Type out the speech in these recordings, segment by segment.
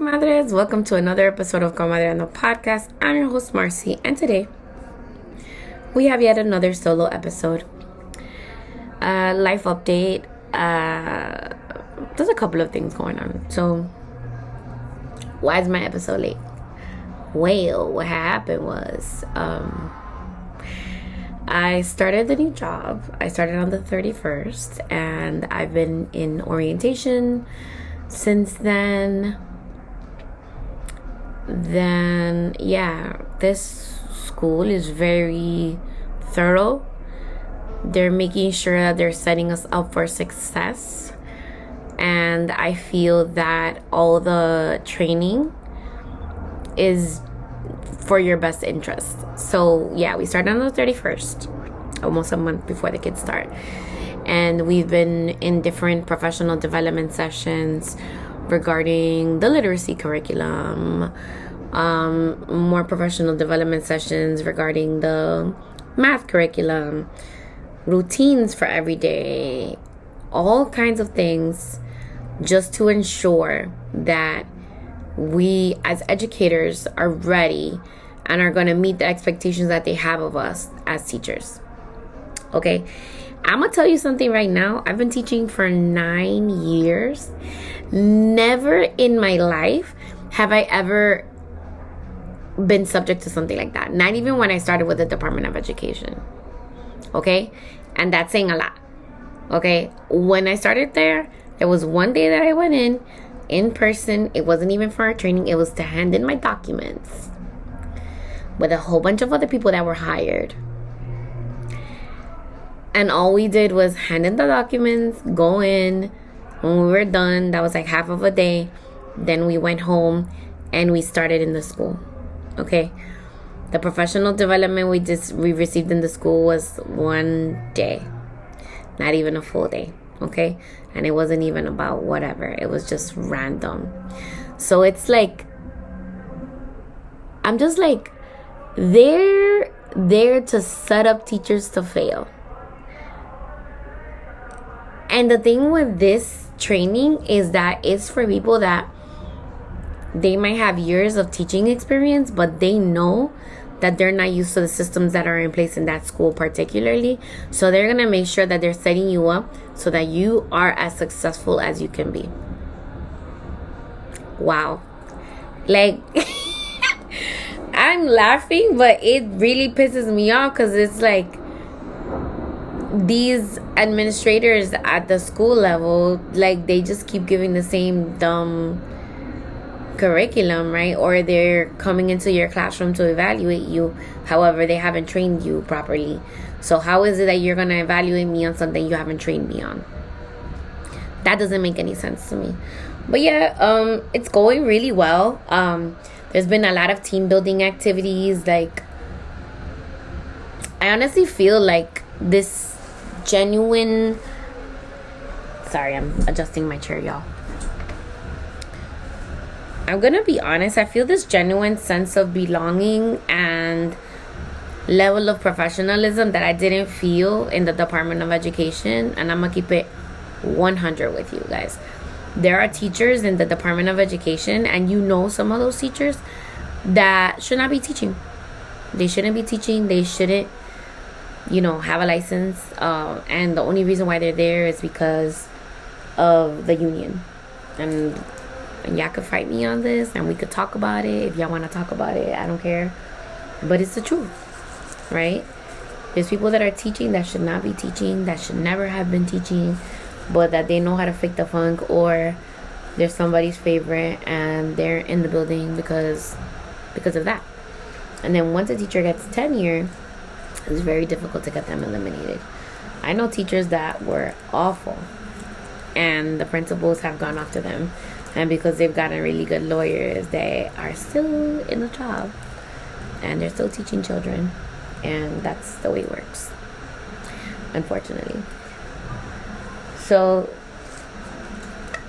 Comadres, welcome to another episode of Comadreando podcast. I'm your host Marcy, and today we have yet another solo episode. Life update. There's a couple of things going on. So, why is my episode late? Well, what happened was I started the new job. I started on the 31st, and I've been in orientation since then. This school is very thorough. They're making sure that they're setting us up for success, and I feel that all the training is for your best interest. So we started on the 31st, almost a month before the kids start, and we've been in different professional development sessions regarding the literacy curriculum, more professional development sessions regarding the math curriculum, routines for every day, all kinds of things, just to ensure that we as educators are ready and are going to meet the expectations that they have of us as teachers. Okay, I'm going to tell you something right now. I've been teaching for 9 years. Never in my life have I ever been subject to something like that. Not even when I started with the Department of Education. Okay? And that's saying a lot. Okay? When I started there was one day that I went in person. It wasn't even for a training. It was to hand in my documents with a whole bunch of other people that were hired. And all we did was hand in the documents, go in. When we were done, that was like half of a day. Then we went home and we started in the school. Okay? The professional development we received in the school was one day. Not even a full day. Okay? And it wasn't even about whatever. It was just random. So it's like, I'm just like, they're there to set up teachers to fail. And the thing with this training is that it's for people that they might have years of teaching experience, but they know that they're not used to the systems that are in place in that school particularly. So they're going to make sure that they're setting you up so that you are as successful as you can be. Wow. Like, I'm laughing, but it really pisses me off because it's like, these administrators at the school level, like, they just keep giving the same dumb curriculum, right? Or they're coming into your classroom to evaluate you. However, they haven't trained you properly. So how is it that you're going to evaluate me on something you haven't trained me on? That doesn't make any sense to me. But it's going really well. There's been a lot of team building activities. Like, I honestly feel like this genuine, sorry, I'm adjusting my chair, y'all. I'm gonna be honest, I feel this genuine sense of belonging and level of professionalism that I didn't feel in the Department of Education. And I'm gonna keep it 100 with you guys. There are teachers in the Department of Education, and you know some of those teachers that should not be teaching. They shouldn't be teaching. They shouldn't have a license, and the only reason why they're there is because of the union. And y'all could fight me on this, and we could talk about it if y'all want to talk about it. I don't care, but it's the truth, right? There's people that are teaching that should not be teaching, that should never have been teaching, but that they know how to fake the funk, or they're somebody's favorite and they're in the building because of that. And then once a teacher gets tenure, it's very difficult to get them eliminated. I know teachers that were awful, and the principals have gone after them. And because they've gotten really good lawyers, they are still in the job. And they're still teaching children. And that's the way it works, unfortunately. So,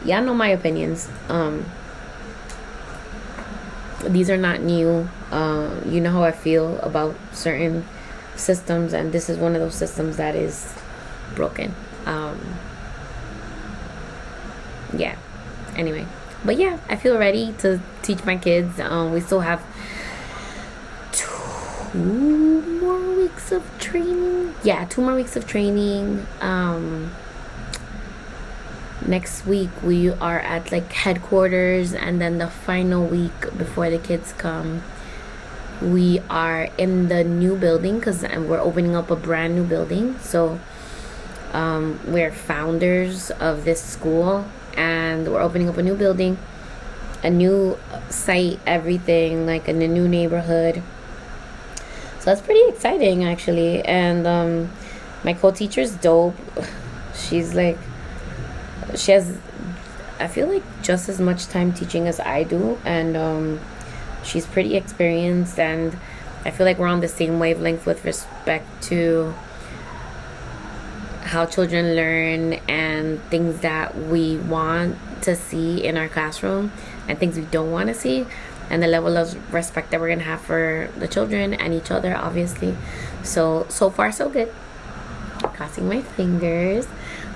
y'all know my opinions. These are not new. You know how I feel about certain systems, and this is one of those systems that is broken. Anyway, But yeah, I feel ready to teach my kids. We still have 2 more weeks of training. Yeah, 2 more weeks of training. Next week we are at like headquarters, and then the final week before the kids come, we are in the new building because we're opening up a brand new building. So we're founders of this school, and we're opening up a new building, a new site, everything, like in a new neighborhood. So that's pretty exciting, actually. And my co-teacher's dope. She's like, she has, I feel like, just as much time teaching as I do, and she's pretty experienced, and I feel like we're on the same wavelength with respect to how children learn and things that we want to see in our classroom and things we don't want to see, and the level of respect that we're gonna have for the children and each other, obviously. So far so good. Crossing my fingers.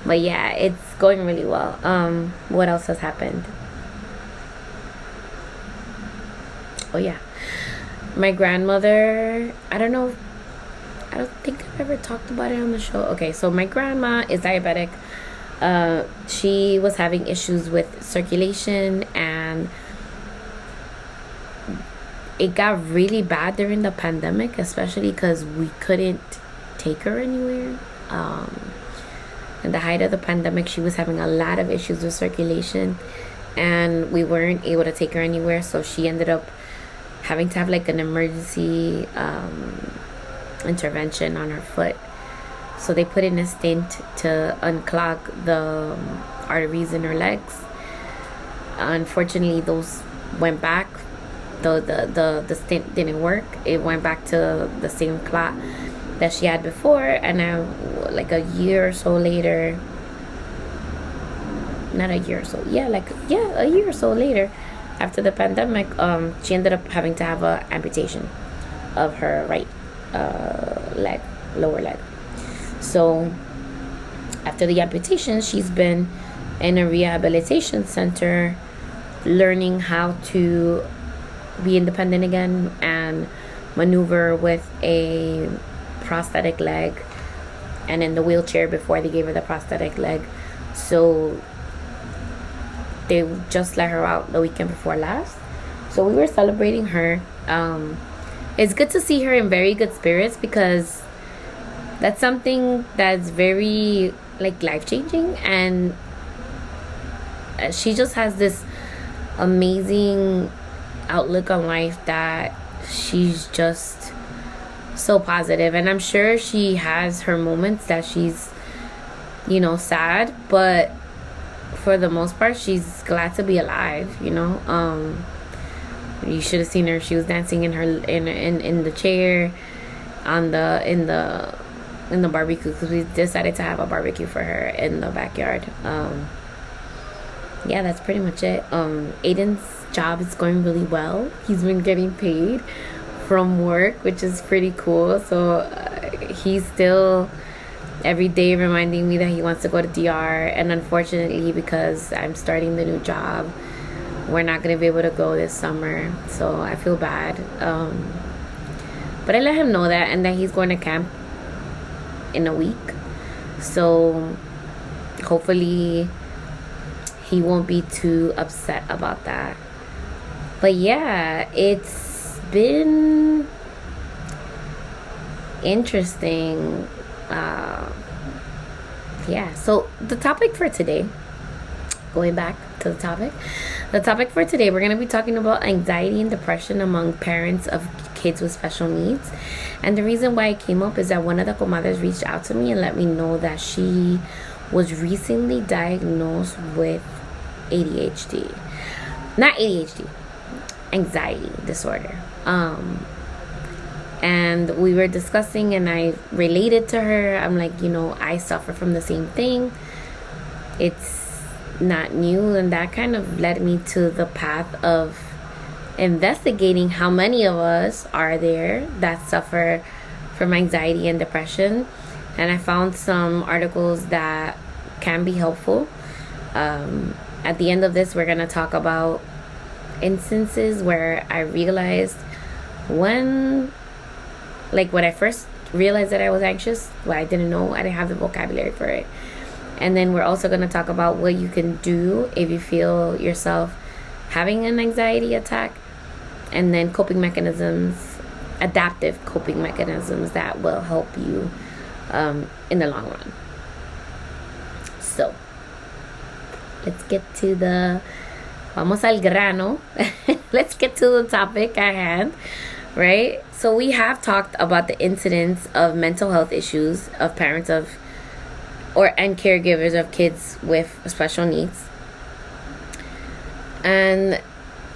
But yeah, it's going really well. What else has happened? Oh yeah, my grandmother, I don't think I've ever talked about it on the show. Okay, so my grandma is diabetic. She was having issues with circulation, and it got really bad during the pandemic, especially because we couldn't take her anywhere. At the height of the pandemic, she was having a lot of issues with circulation, and we weren't able to take her anywhere, so she ended up having to have like an emergency intervention on her foot. So they put in a stent to unclog the arteries in her legs. Unfortunately, those went back. The stent didn't work. It went back to the same clot that she had before, and now, like a year or so later, a year or so later, after the pandemic, she ended up having to have an amputation of her right leg, lower leg. So after the amputation, she's been in a rehabilitation center learning how to be independent again and maneuver with a prosthetic leg, and in the wheelchair before they gave her the prosthetic leg. So they just let her out the weekend before last, so we were celebrating her. It's good to see her in very good spirits, because that's something that's very like life-changing, and she just has this amazing outlook on life that she's just so positive. And I'm sure she has her moments that she's, sad, but for the most part, she's glad to be alive. You should have seen her. She was dancing in the chair in the barbecue, because we decided to have a barbecue for her in the backyard. Yeah, that's pretty much it. Aiden's job is going really well. He's been getting paid from work, which is pretty cool. So he's still every day reminding me that he wants to go to DR, and unfortunately, because I'm starting the new job, we're not going to be able to go this summer. So I feel bad, but I let him know that, and that he's going to camp in a week, so hopefully he won't be too upset about that. But yeah, it's been interesting. So the topic for today, going back to the topic for today, we're going to be talking about anxiety and depression among parents of kids with special needs. And the reason why it came up is that one of the comadres reached out to me and let me know that she was recently diagnosed with ADHD. Not ADHD, anxiety disorder. And we were discussing, and I related to her. I'm like, I suffer from the same thing. It's not new, and that kind of led me to the path of investigating how many of us are there that suffer from anxiety and depression. And I found some articles that can be helpful. At the end of this, we're going to talk about instances where I realized when I first realized that I was anxious, well, I didn't know, I didn't have the vocabulary for it. And then we're also going to talk about what you can do if you feel yourself having an anxiety attack, and then coping mechanisms, adaptive coping mechanisms that will help you in the long run. So let's get to vamos al grano. Let's get to the topic at hand, right? So we have talked about the incidence of mental health issues of parents and caregivers of kids with special needs. And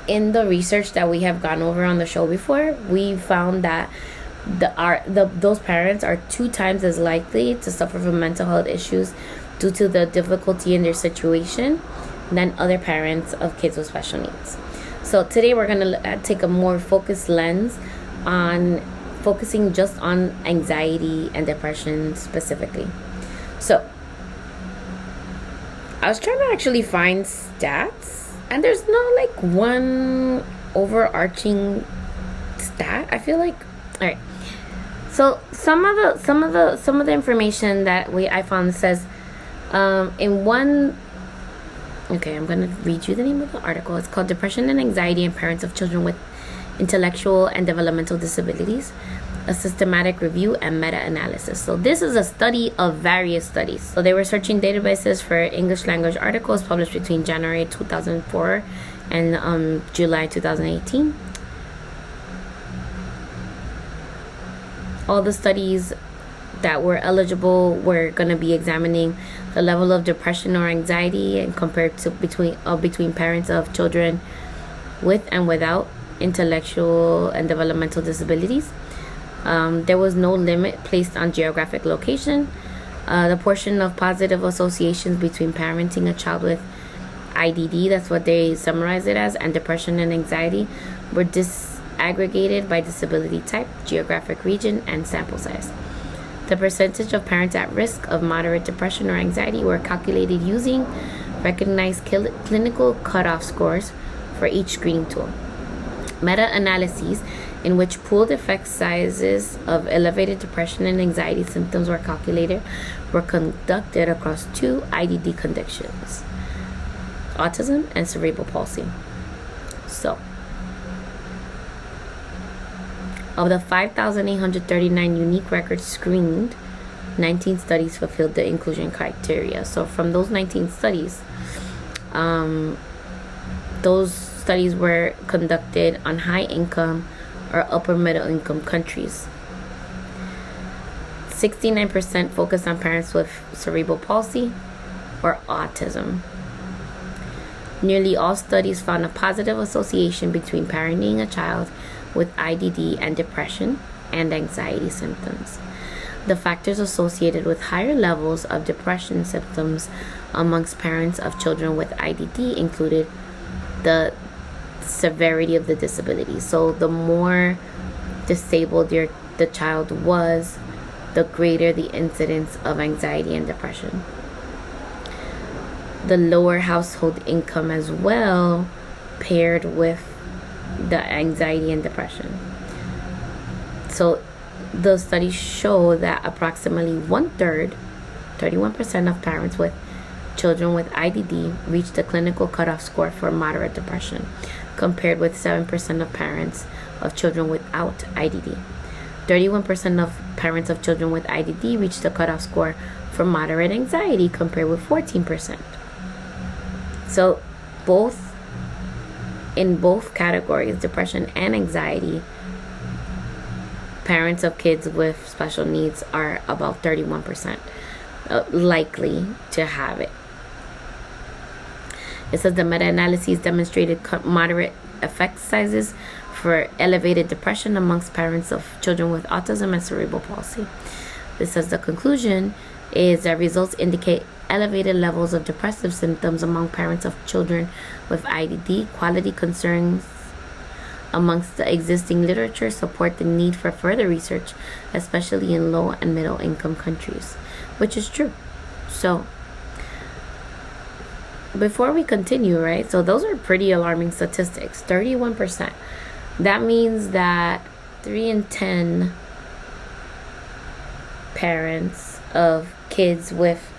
in the research that we have gone over on the show before, we found that those parents are 2 times as likely to suffer from mental health issues due to the difficulty in their situation than other parents of kids with special needs. So today we're going to take a more focused lens on focusing just on anxiety and depression specifically. So I was trying to actually find stats, and there's no one overarching stat. I feel like, all right. So some of the information that I found says in one. Okay, I'm gonna read you the name of the article. It's called "Depression and Anxiety in Parents of Children with Intellectual and Developmental Disabilities: A Systematic Review and Meta-Analysis." So this is a study of various studies. So they were searching databases for English language articles published between January 2004 and July 2018. All the studies that were eligible were going to be examining the level of depression or anxiety and compared to between parents of children with and without intellectual and developmental disabilities. There was no limit placed on geographic location. The portion of positive associations between parenting a child with IDD, that's what they summarize it as, and depression and anxiety were disaggregated by disability type, geographic region, and sample size. The percentage of parents at risk of moderate depression or anxiety were calculated using recognized clinical cutoff scores for each screening tool. Meta-analyses in which pooled effect sizes of elevated depression and anxiety symptoms were calculated were conducted across 2 IDD conditions: autism and cerebral palsy. So, of the 5,839 unique records screened, 19 studies fulfilled the inclusion criteria. So from those 19 studies, those studies were conducted on high-income or upper-middle-income countries. 69% focused on parents with cerebral palsy or autism. Nearly all studies found a positive association between parenting a child with IDD and depression and anxiety symptoms. The factors associated with higher levels of depression symptoms amongst parents of children with IDD included the severity of the disability. So the more disabled the child was, the greater the incidence of anxiety and depression. The lower household income as well paired with the anxiety and depression. So the studies show that approximately 1/3, 31% of parents with children with IDD reached the clinical cutoff score for moderate depression, compared with 7% of parents of children without IDD. 31% of parents of children with IDD reached the cutoff score for moderate anxiety, compared with 14%. So in both categories, depression and anxiety, parents of kids with special needs are about 31% likely to have it. It says the meta-analyses demonstrated moderate effect sizes for elevated depression amongst parents of children with autism and cerebral palsy. This says the conclusion is that results indicate elevated levels of depressive symptoms among parents of children with IDD. Quality concerns amongst the existing literature support the need for further research, especially in low and middle income countries, which is true. So before we continue, right? So those are pretty alarming statistics. 31%. That means that 3 in 10 parents of kids with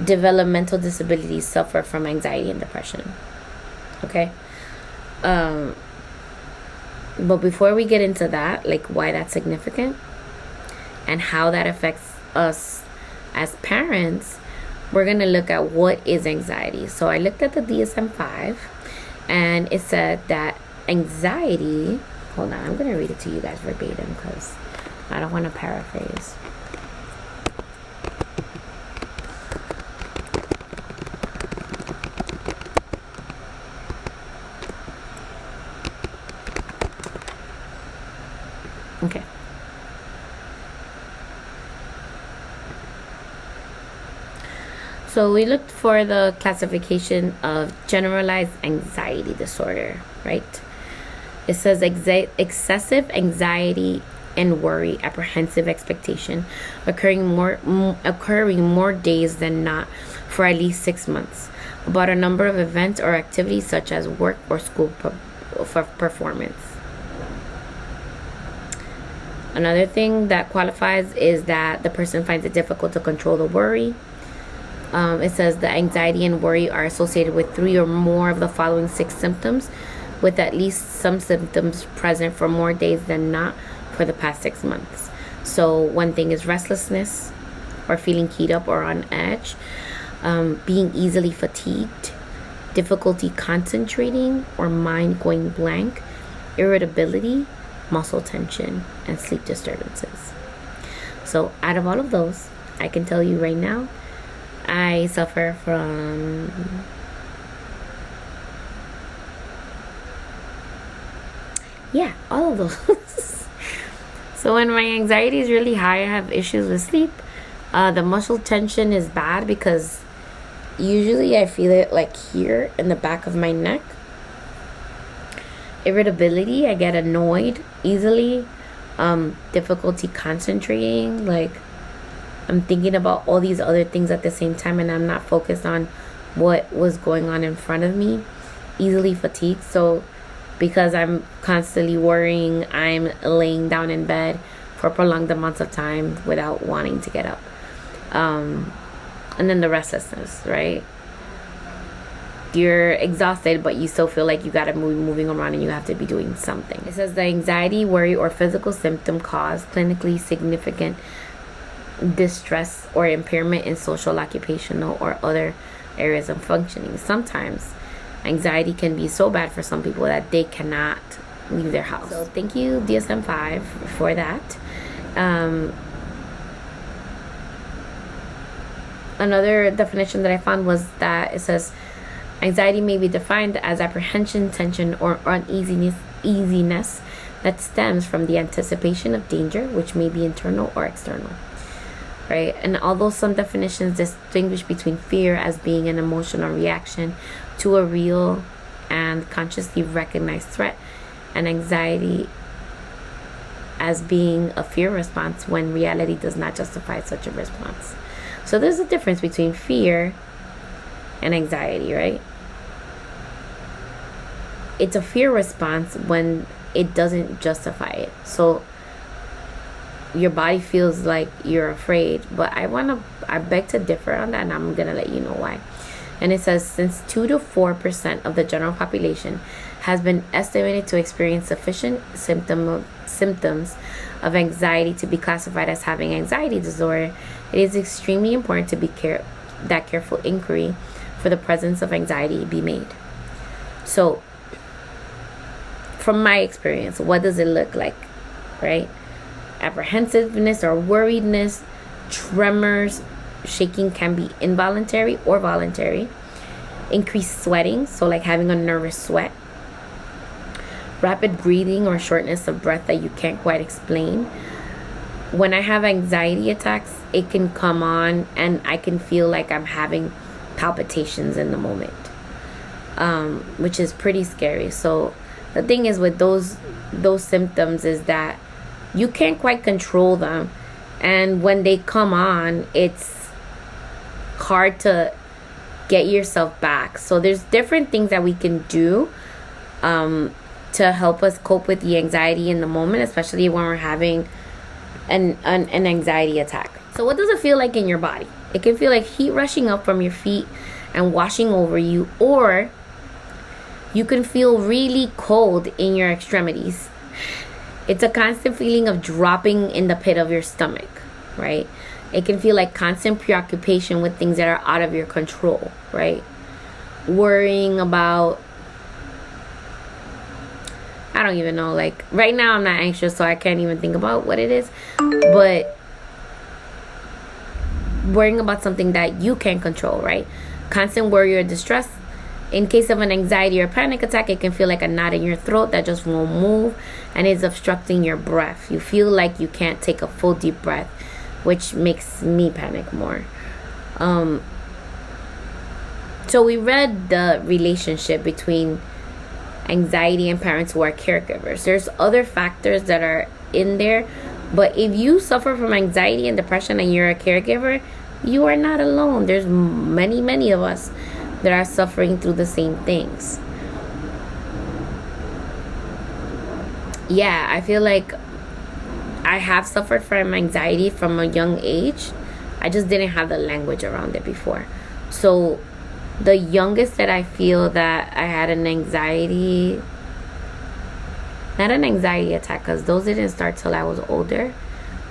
developmental disabilities suffer from anxiety and depression. Okay? But before we get into that, like why that's significant and how that affects us as parents, we're going to look at what is anxiety. So I looked at the DSM-5 and it said that anxiety, hold on, I'm going to read it to you guys verbatim because I don't want to paraphrase. Okay. So we looked for the classification of generalized anxiety disorder, right? It says excessive anxiety and worry, apprehensive expectation, occurring more days than not for at least 6 months, about a number of events or activities such as work or school performance. Another thing that qualifies is that the person finds it difficult to control the worry. It says the anxiety and worry are associated with 3 or more of the following 6 symptoms, with at least some symptoms present for more days than not for the past 6 months. So one thing is restlessness or feeling keyed up or on edge, being easily fatigued, difficulty concentrating or mind going blank, irritability, muscle tension, and sleep disturbances. So out of all of those, I can tell you right now, I suffer from all of those. So when my anxiety is really high, I have issues with sleep. The muscle tension is bad because usually I feel it like here in the back of my neck. Irritability, I get annoyed easily. Difficulty concentrating, like I'm thinking about all these other things at the same time and I'm not focused on what was going on in front of me. Easily fatigued. So because I'm constantly worrying, I'm laying down in bed for prolonged amounts of time without wanting to get up. And then the restlessness, right? You're exhausted, but you still feel like you gotta be moving around and you have to be doing something. It says the anxiety, worry, or physical symptom cause clinically significant distress or impairment in social, occupational, or other areas of functioning. Sometimes anxiety can be so bad for some people that they cannot leave their house. So thank you DSM-5 for that. Another definition that I found was that it says anxiety may be defined as apprehension, tension, or uneasiness that stems from the anticipation of danger, which may be internal or external. Right? And although some definitions distinguish between fear as being an emotional reaction to a real and consciously recognized threat, and anxiety as being a fear response when reality does not justify such a response. So there's a difference between fear and anxiety, right? It's a fear response when it doesn't justify it. So your body feels like you're afraid, but I beg to differ on that, and I'm gonna let you know why. And it says since 2 to 4% of the general population has been estimated to experience sufficient symptoms of anxiety to be classified as having anxiety disorder, it is extremely important to be careful inquiry for the presence of anxiety be made. So from my experience, what does it look like, right? Apprehensiveness or worriedness, tremors, shaking can be involuntary or voluntary. Increased sweating, so like having a nervous sweat. Rapid breathing or shortness of breath that you can't quite explain. When I have anxiety attacks, it can come on and I can feel like I'm having palpitations in the moment, which is pretty scary. So the thing is with those symptoms is that you can't quite control them, and when they come on, it's hard to get yourself back. So there's different things that we can do to help us cope with the anxiety in the moment, especially when we're having an anxiety attack. So what does it feel like in your body? It can feel like heat rushing up from your feet and washing over you, or you can feel really cold in your extremities. It's a constant feeling of dropping in the pit of your stomach, right? It can feel like constant preoccupation with things that are out of your control, right? Worrying about, I don't even know, like right now I'm not anxious, so I can't even think about what it is, but worrying about something that you can't control, right? Constant worry or distress. In case of an anxiety or panic attack, it can feel like a knot in your throat that just won't move and is obstructing your breath. You feel like you can't take a full deep breath, which makes me panic more. So we read the relationship between anxiety and parents who are caregivers. There's other factors that are in there, but if you suffer from anxiety and depression and you're a caregiver, you are not alone. There's many of us that are suffering through the same things. Yeah, I feel like I have suffered from anxiety from a young age. I just didn't have the language around it before. So the youngest that I feel that I had an anxiety, not an anxiety attack, because those didn't start till I was older,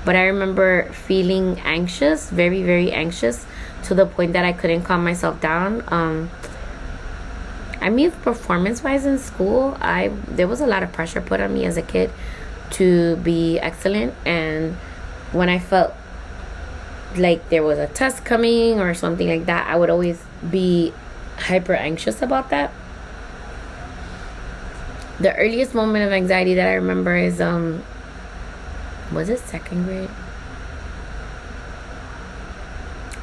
but I remember feeling anxious, very anxious, to the point that I couldn't calm myself down. I mean, performance-wise in school, there was a lot of pressure put on me as a kid to be excellent, and when I felt like there was a test coming or something like that, I would always be hyper anxious about that. The earliest moment of anxiety that I remember is was it second grade?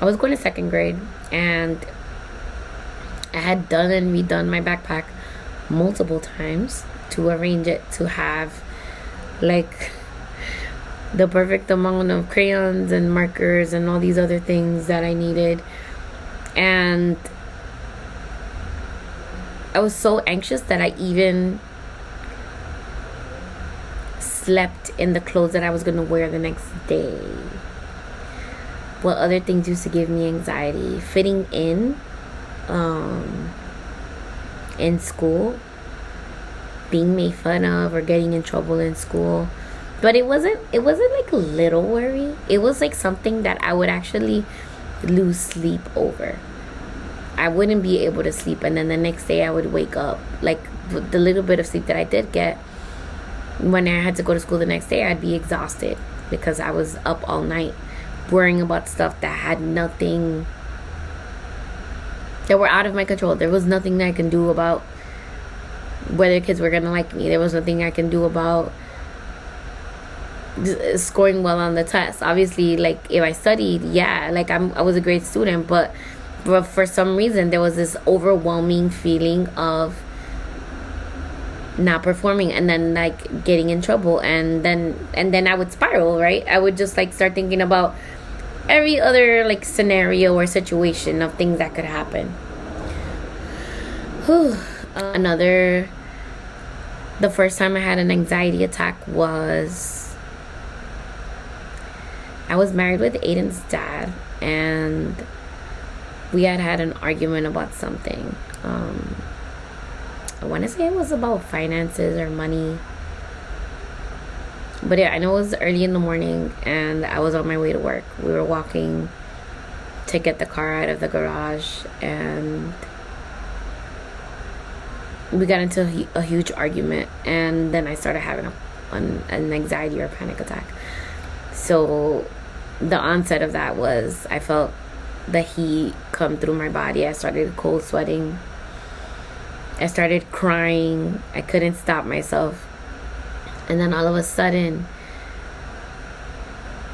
I was going to second grade, and I had done and redone my backpack multiple times to arrange it to have like the perfect amount of crayons and markers and all these other things that I needed. And I was so anxious that I even slept in the clothes that I was going to wear the next day. What other things used to give me anxiety? Fitting in school, being made fun of or getting in trouble in school. But it wasn't like a little worry. It was like something that I would actually lose sleep over. I wouldn't be able to sleep, and then the next day I would wake up, like the little bit of sleep that I did get, when I had to go to school the next day, I'd be exhausted because I was up all night worrying about stuff that had nothing, that were out of my control. There was nothing that I can do about whether kids were gonna like me. There was nothing I can do about scoring well on the test. Obviously, like if I studied, yeah, like I was a great student, but for some reason there was this overwhelming feeling of not performing, and then like getting in trouble, and then I would spiral, right? I would just like start thinking about every other like scenario or situation of things that could happen. The first time I had an anxiety attack was, I was married with Aiden's dad, and we had an argument about something. I want to say it was about finances or money. But yeah, I know it was early in the morning, and I was on my way to work. We were walking to get the car out of the garage, and we got into a huge argument, and then I started having an anxiety or panic attack. So the onset of that was, I felt the heat come through my body. I started cold sweating. I started crying. I couldn't stop myself. And then all of a sudden,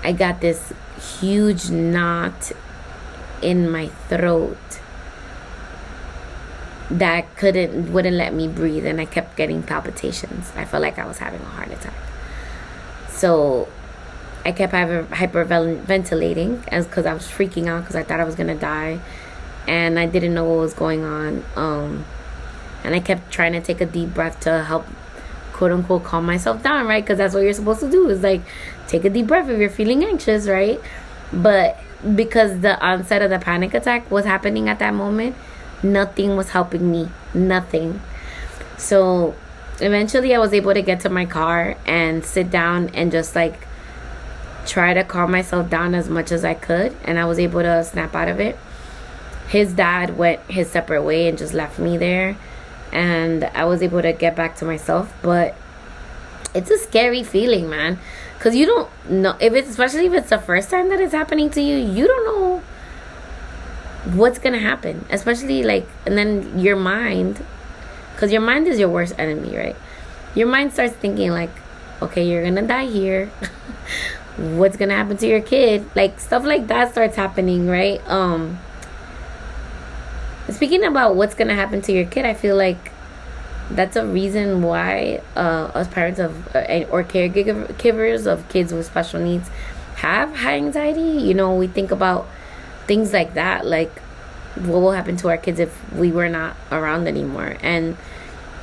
I got this huge knot in my throat that wouldn't let me breathe, and I kept getting palpitations. I felt like I was having a heart attack. So I kept hyperventilating because I was freaking out because I thought I was gonna die. and I didn't know what was going on. And I kept trying to take a deep breath to help, quote unquote, calm myself down, right? Because that's what you're supposed to do, is like take a deep breath if you're feeling anxious, right? But because the onset of the panic attack was happening at that moment, nothing was helping me. Nothing. So eventually I was able to get to my car and sit down and just like try to calm myself down as much as I could, and I was able to snap out of it. His dad went his separate way and just left me there, and I was able to get back to myself. But it's a scary feeling, man, because you don't know if it's, especially if it's the first time that it's happening to you, you don't know what's gonna happen, especially like, and then your mind, because your mind is your worst enemy, right? Your mind starts thinking like, okay, you're gonna die here. What's gonna happen to your kid? Like, stuff like that starts happening, right? Speaking about what's gonna happen to your kid, I feel like that's a reason why us parents of or caregivers of kids with special needs have high anxiety. You know, we think about things like that, like what will happen to our kids if we were not around anymore. And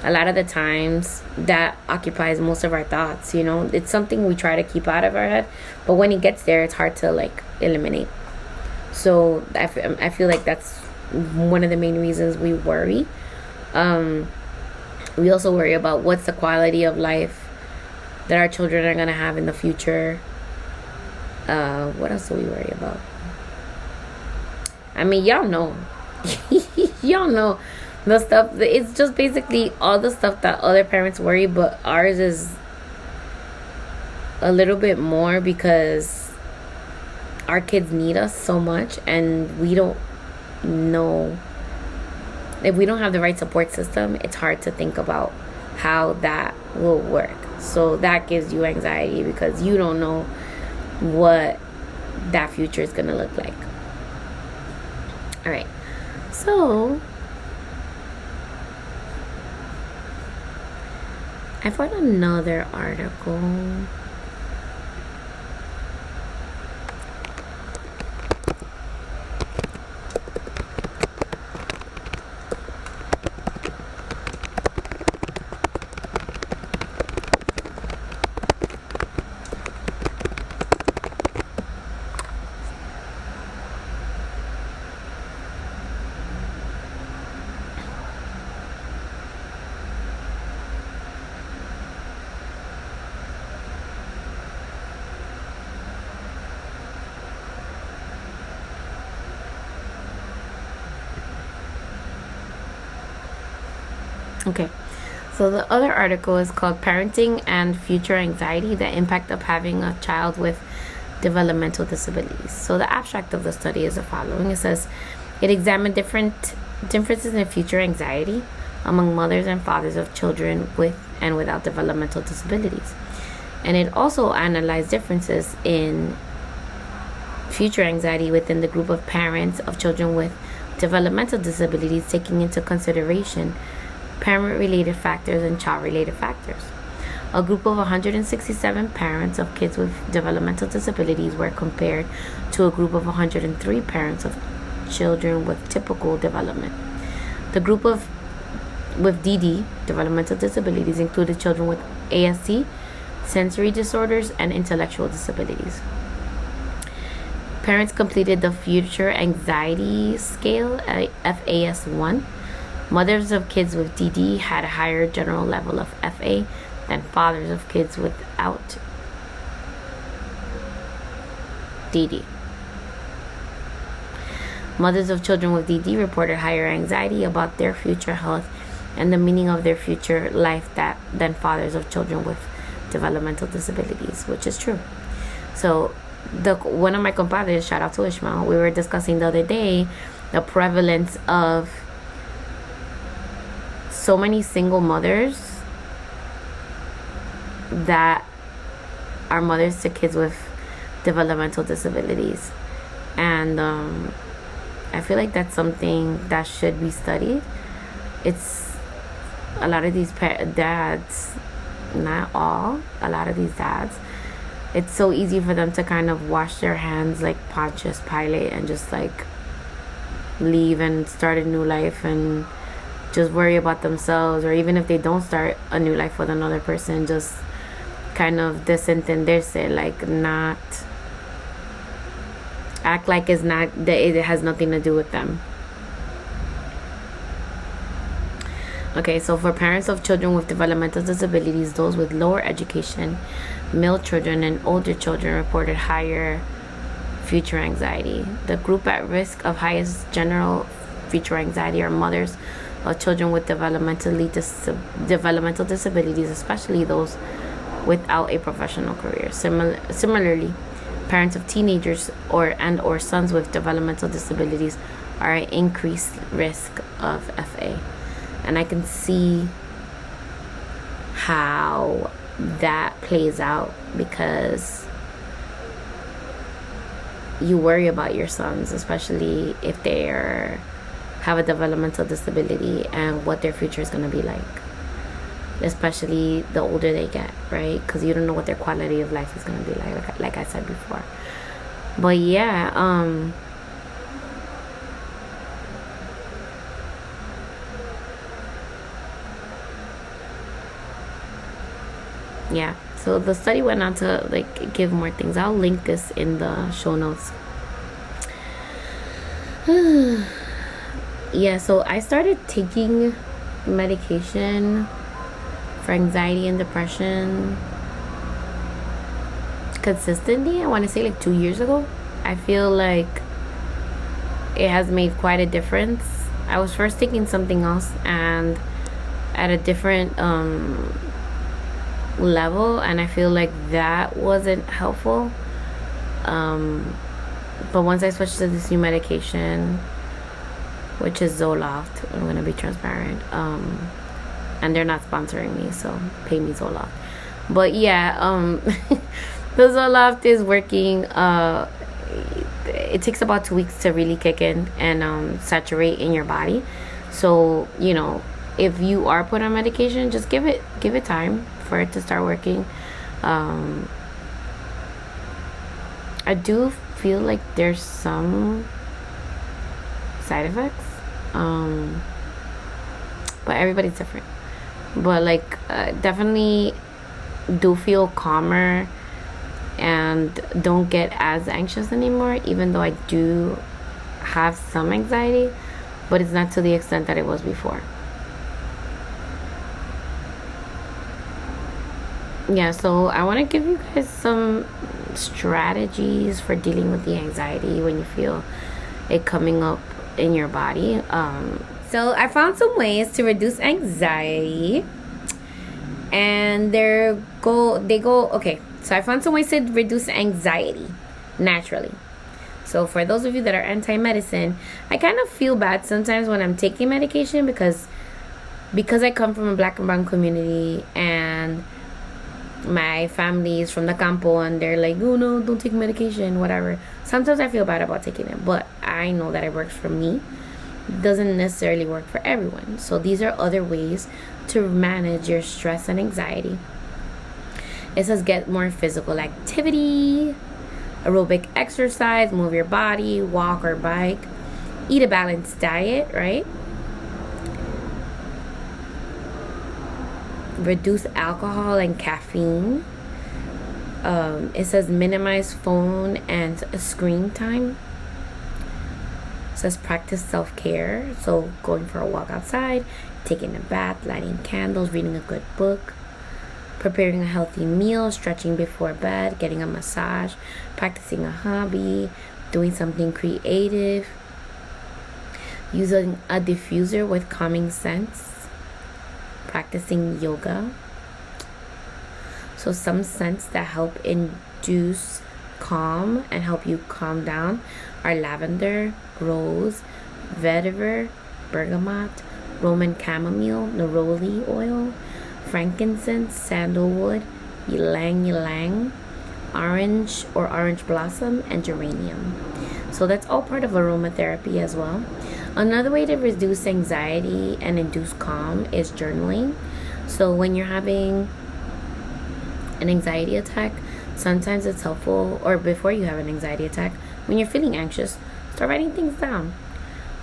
a lot of the times that occupies most of our thoughts. You know, it's something we try to keep out of our head, but when it gets there, it's hard to like eliminate. So I feel like that's one of the main reasons we worry. We also worry about what's the quality of life that our children are going to have in the future. What else do we worry about? I mean, y'all know. Y'all know the stuff. It's just basically all the stuff that other parents worry, but ours is a little bit more because our kids need us so much, and we don't know. If we don't have the right support system, it's hard to think about how that will work. So that gives you anxiety because you don't know what that future is going to look like. All right. So I found another article. Okay, so the other article is called Parenting and Future Anxiety, the Impact of Having a Child with Developmental Disabilities. So the abstract of the study is the following. It says, it examined different differences in future anxiety among mothers and fathers of children with and without developmental disabilities. And it also analyzed differences in future anxiety within the group of parents of children with developmental disabilities, taking into consideration parent-related factors and child-related factors. A group of 167 parents of kids with developmental disabilities were compared to a group of 103 parents of children with typical development. The group with DD, developmental disabilities, included children with ASD, sensory disorders, and intellectual disabilities. Parents completed the Future Anxiety Scale, FAS1. Mothers of kids with DD had a higher general level of FA than fathers of kids without DD. Mothers of children with DD reported higher anxiety about their future health and the meaning of their future life than fathers of children with developmental disabilities, which is true. So one of my compadres, shout out to Ishmael, we were discussing the other day the prevalence of so many single mothers that are mothers to kids with developmental disabilities. And I feel like that's something that should be studied. It's a lot of these dads, not all, a lot of these dads, it's so easy for them to kind of wash their hands like Pontius Pilate and just like leave and start a new life and just worry about themselves, or even if they don't start a new life with another person, just kind of desentenderse, like not act like it's not, that it has nothing to do with them. Okay, so for parents of children with developmental disabilities, those with lower education, male children, and older children reported higher future anxiety. The group at risk of highest general future anxiety are mothers of children with developmental disabilities, especially those without a professional career. Similarly, parents of teenagers or sons with developmental disabilities are at increased risk of FA. And I can see how that plays out, because you worry about your sons, especially if they have a developmental disability, and what their future is going to be like, especially the older they get, right? Because you don't know what their quality of life is going to be like I said before. But yeah, so the study went on to like give more things. I'll link this in the show notes. Yeah, so I started taking medication for anxiety and depression consistently, I want to say like 2 years ago. I feel like it has made quite a difference. I was first taking something else and at a different level, and I feel like that wasn't helpful. But once I switched to this new medication, which is Zoloft, I'm gonna be transparent, and they're not sponsoring me, so pay me Zoloft. But yeah, the Zoloft is working. It takes about 2 weeks to really kick in and saturate in your body. So you know, if you are put on medication, just give it time for it to start working. I do feel like there's some side effects, but everybody's different. But like definitely do feel calmer and don't get as anxious anymore, even though I do have some anxiety, but it's not to the extent that it was before. Yeah, so I want to give you guys some strategies for dealing with the anxiety when you feel it coming up in your body. So I found some ways to reduce anxiety, and okay, so I found some ways to reduce anxiety naturally. So for those of you that are anti-medicine, I kind of feel bad sometimes when I'm taking medication, because I come from a Black and brown community, and my family is from the campo, and they're like, oh no, don't take medication, whatever. Sometimes I feel bad about taking it, but I know that it works for me. It doesn't necessarily work for everyone. So these are other ways to manage your stress and anxiety. It says get more physical activity, aerobic exercise, move your body, walk or bike, eat a balanced diet, right? Reduce alcohol and caffeine. It says minimize phone and screen time. It says practice self-care. So going for a walk outside, taking a bath, lighting candles, reading a good book, preparing a healthy meal, stretching before bed, getting a massage, practicing a hobby, doing something creative, using a diffuser with calming scents, practicing yoga. So some scents that help induce calm and help you calm down are lavender, rose, vetiver, bergamot, Roman chamomile, neroli oil, frankincense, sandalwood, ylang ylang, orange or orange blossom, and geranium. So that's all part of aromatherapy as well. Another way to reduce anxiety and induce calm is journaling. So when you're having an anxiety attack, sometimes it's helpful, or before you have an anxiety attack, when you're feeling anxious, start writing things down.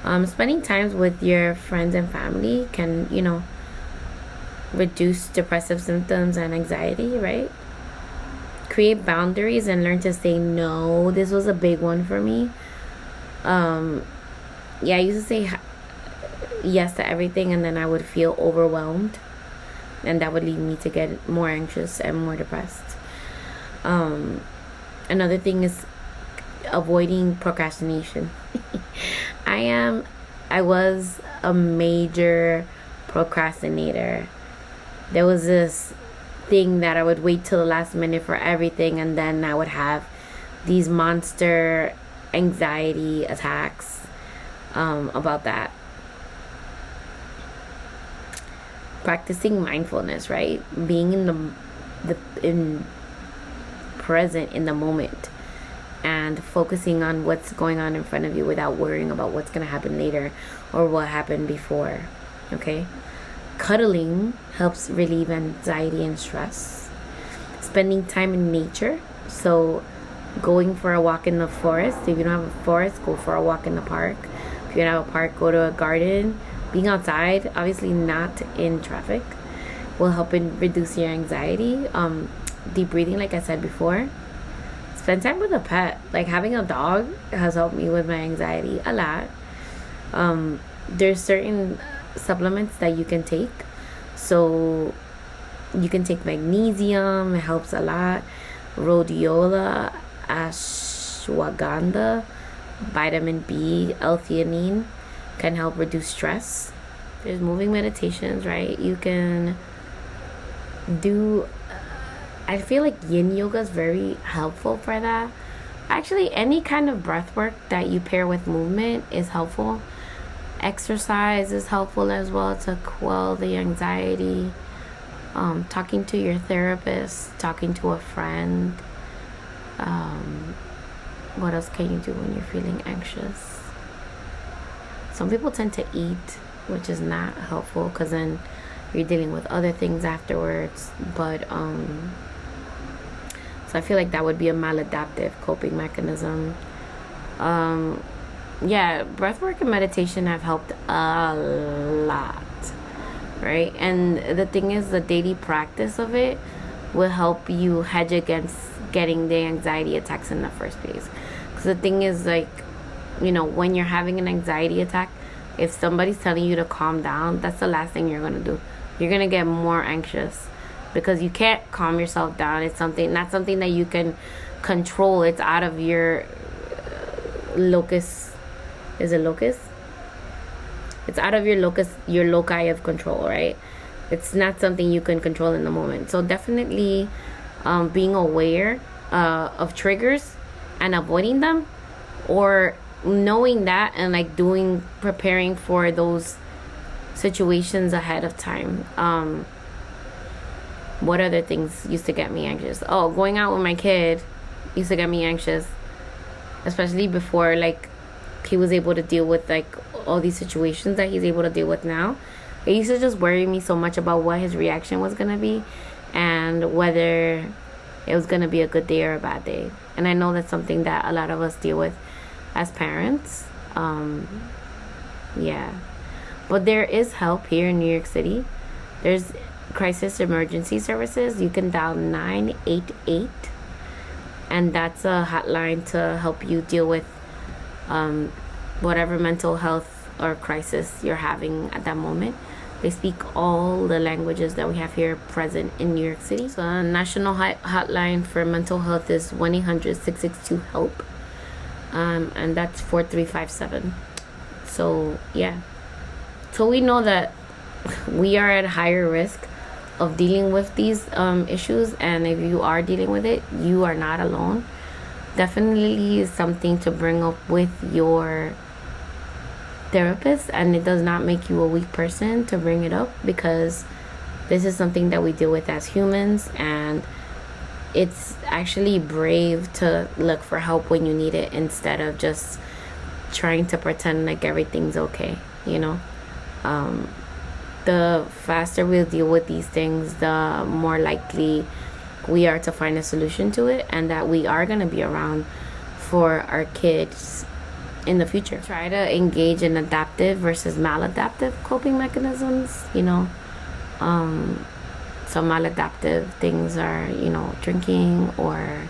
Spending times with your friends and family can, reduce depressive symptoms and anxiety, right? Create boundaries and learn to say no. This was a big one for me. I used to say yes to everything, and then I would feel overwhelmed, and that would lead me to get more anxious and more depressed. Another thing is avoiding procrastination. I was a major procrastinator. There was this thing that I would wait till the last minute for everything, and then I would have these monster anxiety attacks about that. Practicing mindfulness, right? Being in present in the moment and focusing on what's going on in front of you without worrying about what's going to happen later or what happened before. Okay? Cuddling helps relieve anxiety and stress. Spending time in nature, so going for a walk in the forest. If you don't have a forest, go for a walk in the park. If you don't have a park, go to a garden. Being outside, obviously not in traffic, will help in reduce your anxiety. Deep breathing, like I said before. Spend time with a pet. Like having a dog has helped me with my anxiety a lot. There's certain supplements that you can take. So you can take magnesium, it helps a lot. Rhodiola, ashwagandha, vitamin B, L-theanine can help reduce stress. There's moving meditations, right? You can do, I feel like yin yoga is very helpful for that. Actually, any kind of breath work that you pair with movement is helpful. Exercise is helpful as well to quell the anxiety. Talking to your therapist, talking to a friend. What else can you do when you're feeling anxious? Some people tend to eat, which is not helpful because then you're dealing with other things afterwards. But so I feel like that would be a maladaptive coping mechanism. Breathwork and meditation have helped a lot, right? And the thing is, the daily practice of it will help you hedge against getting the anxiety attacks in the first place. Because the thing is, like, when you're having an anxiety attack, if somebody's telling you to calm down, that's the last thing you're going to do. You're going to get more anxious because you can't calm yourself down. It's not something that you can control. It's out of your locus. Is it locus? It's out of your loci of control, right? It's not something you can control in the moment. So definitely being aware of triggers and avoiding them, or knowing that and like preparing for those situations ahead of time. What other things used to get me anxious? Going out with my kid used to get me anxious, especially before like he was able to deal with like all these situations that he's able to deal with now. It used to just worry me so much about what his reaction was gonna be and whether it was gonna be a good day or a bad day. And I know that's something that a lot of us deal with as parents. But there is help here in New York City. There's crisis emergency services. You can dial 988, and that's a hotline to help you deal with whatever mental health or crisis you're having at that moment. They speak all the languages that we have here present in New York City. So a national hotline for mental health is 1-800-662-HELP. And that's 4357. So yeah, so we know that we are at higher risk of dealing with these issues, and if you are dealing with it, you are not alone. Definitely is something to bring up with your therapist, and it does not make you a weak person to bring it up, because this is something that we deal with as humans, and it's actually brave to look for help when you need it instead of just trying to pretend like everything's okay, the faster we'll deal with these things, the more likely we are to find a solution to it, and that we are going to be around for our kids in the future. Try to engage in adaptive versus maladaptive coping mechanisms. Some maladaptive things are, drinking or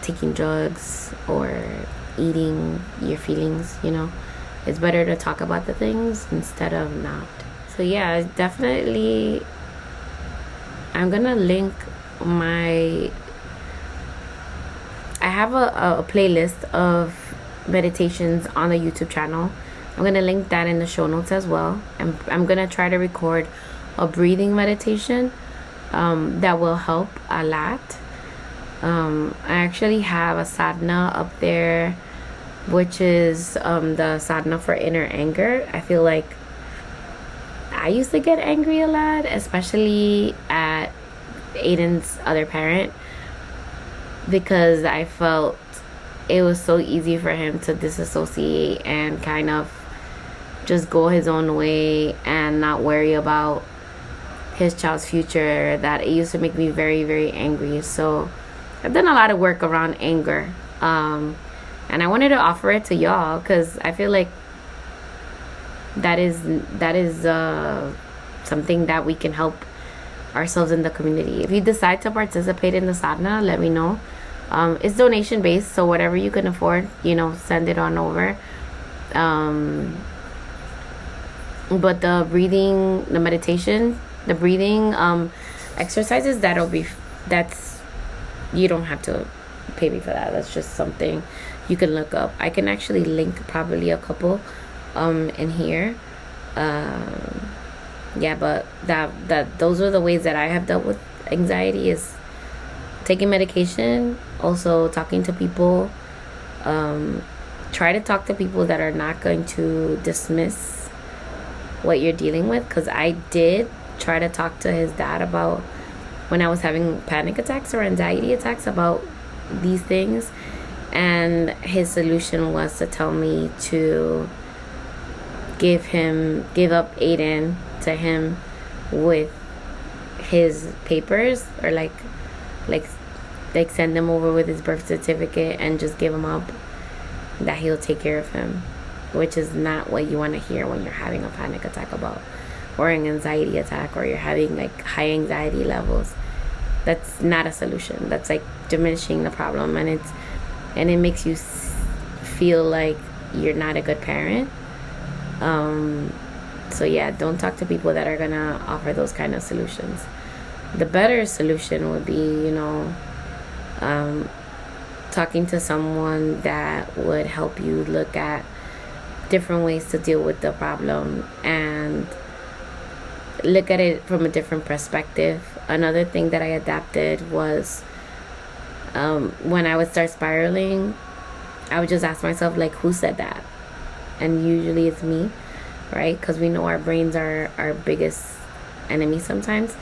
taking drugs or eating your feelings. It's better to talk about the things instead of not. So yeah, definitely I'm gonna link I have a playlist of meditations on the YouTube channel. I'm gonna link that in the show notes as well. I'm gonna try to record a breathing meditation that will help a lot. I actually have a sadhana up there, which is the sadhana for inner anger. I feel like I used to get angry a lot, especially at Aiden's other parent, because I felt it was so easy for him to disassociate and kind of just go his own way and not worry about his child's future, that it used to make me very, very angry. So I've done a lot of work around anger, and I wanted to offer it to y'all because I feel like that is something that we can help ourselves in the community. If you decide to participate in the sadhana, let me know. It's donation based, so whatever you can afford, send it on over. But the breathing, the meditation, the breathing exercises, that's you don't have to pay me for that. That's just something you can look up. I can actually link probably a couple in here. But those are the ways that I have dealt with anxiety, is taking medication, also talking to people. Try to talk to people that are not going to dismiss what you're dealing with, because I did try to talk to his dad about when I was having panic attacks or anxiety attacks about these things, and his solution was to tell me to give up Aiden to him with his papers, or like send him over with his birth certificate and just give him up, that he'll take care of him, which is not what you want to hear when you're having a panic attack or an anxiety attack, or you're having like high anxiety levels. That's not a solution. That's like diminishing the problem, and it makes you feel like you're not a good parent. So yeah, don't talk to people that are gonna offer those kind of solutions. The better solution would be, talking to someone that would help you look at different ways to deal with the problem and look at it from a different perspective. Another thing that I adapted was when I would start spiraling, I would just ask myself, like, who said that? And usually it's me, right? Because we know our brains are our biggest enemy sometimes.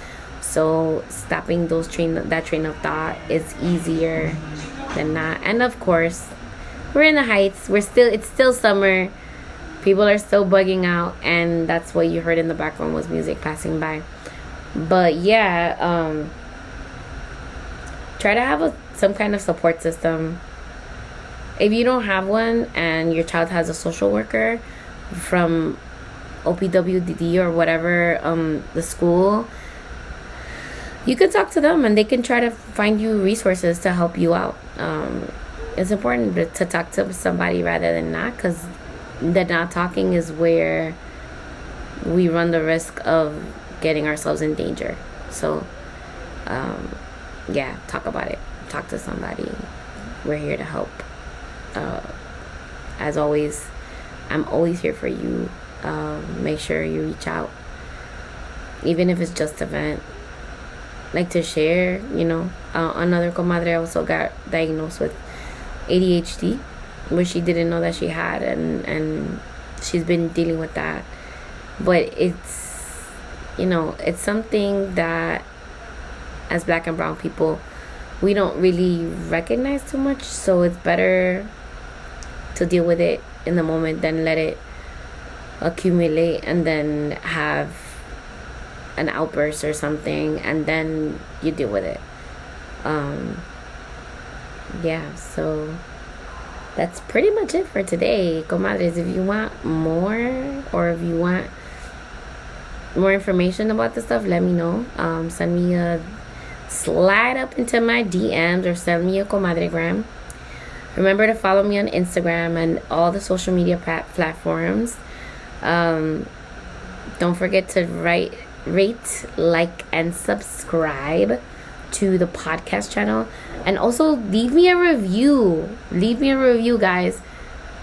So stopping that train of thought is easier than not. And of course, we're in the heights. It's still summer. People are still bugging out, and that's what you heard in the background was music passing by. But yeah, try to have some kind of support system. If you don't have one and your child has a social worker from OPWDD or whatever, the school, you can talk to them and they can try to find you resources to help you out. It's important to talk to somebody rather than not, because the not talking is where we run the risk of getting ourselves in danger. So yeah, talk about it. Talk to somebody. We're here to help. As always, I'm always here for you. Make sure you reach out, even if it's just a vent, like to share. Another comadre also got diagnosed with ADHD, which she didn't know that she had, and she's been dealing with that. But it's something that as Black and brown people we don't really recognize too much, so it's better to deal with it in the moment than let it accumulate and then have an outburst or something and then you deal with it. So that's pretty much it for today, comadres. If you want more, or if you want more information about this stuff, let me know. Send me a slide up into my DMs or send me a Comadre-Gram. Remember to follow me on Instagram and all the social media platforms. Don't forget to rate, like, and subscribe to the podcast channel. And also leave me a review. Leave me a review, guys.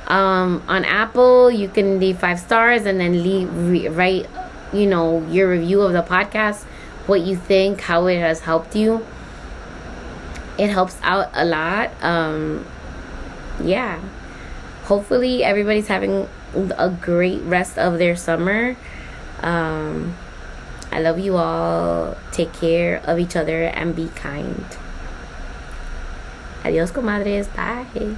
On Apple, you can leave 5 stars and then write, your review of the podcast, what you think, how it has helped you. It helps out a lot. Yeah. Hopefully everybody's having a great rest of their summer. I love you all. Take care of each other and be kind. Adios, comadres. Bye.